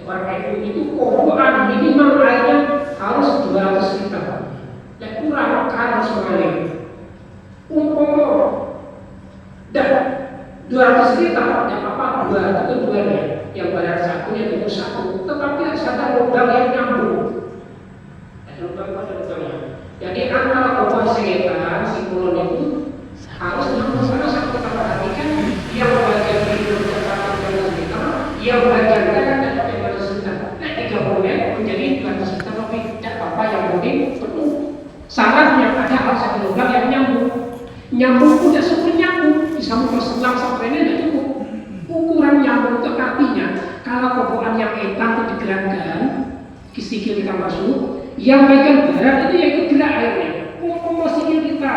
Orang itu kokoan minimal airnya harus 200 liter. Dan kurang harus mengalir. Umpama dan 200 liter yang apa? Dua nya. Yang bayar satu, yang itu satu. Tetapi ada lubang yang nyambung. Ada lubang-lubangnya. Jadi antara kokoh sekitar si kulon itu harus nyambung karena saya perhatikan yang bagian hidung terkait dengan liter, yang bagian kanan dan bagian liter. Nah, 30 menjadi 200 liter lebih. Tidak apa yang penting penuh. Syaratnya ada harus ada lubang yang nyambung. Nyambung udah super nyambung, bisa memperselang sampai ini tidak cukup. Ukuran nyambung itu artinya kalau kokohan yang etang itu digerakkan, sikil kita masuk, yang bagian barat itu yang ikut gerak airnya. Umpama sikil kita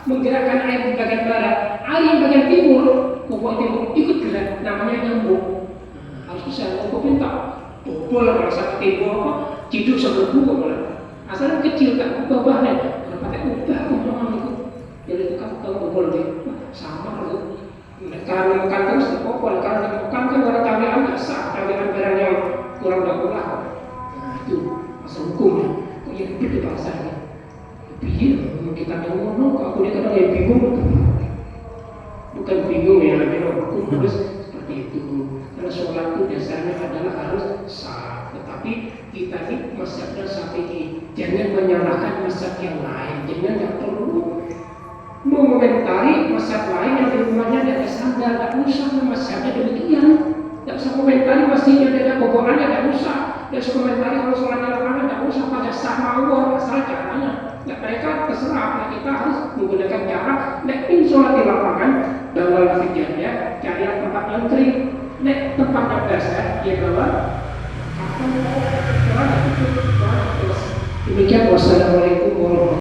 menggerakkan air di bagian barat, air yang bagian timur, kokoh timur ikut gerak, namanya nyambung. Harus bisa kokoh pintar, tobol merasa timur apa, ciduk sebelum buka. Asalnya kecil tak ubah bahannya, kalau pakai ubah umpama itu, jadi itu kan tobol dia sama itu. Karena terus dipokok, karena dipokok kan orang cawean nggak sah, cawean barang yang kurang bagus. Nah itu asal hukumnya. Kok yang gede bahasanya? Biar kita ngomong, aku dia kadang yang bingung. Bukan bingung ya, hukum harus seperti itu. Karena sholat itu dasarnya adalah harus sah. Tetapi kita ini mazhabnya Syafi'i, jangan menyalahkan mazhab yang lain. Jangan nggak perlu mengomentari mazhab lain yang di rumahnya ada sandal, tidak usah mazhabnya demikian. Tidak usah komentari pastinya ada kokohannya, tidak usah. Tidak usah komentari kalau sholatnya lapangan, tidak usah pada sah mawar asal caranya. Nah, mereka terserah. Nah, kita harus menggunakan cara. Nah, ini sholat di lapangan, bawa lafidnya, cari tempat yang kering. Nah, tempat yang basah, dia bawa. Demikian, wassalamualaikum warahmatullahi wabarakatuh.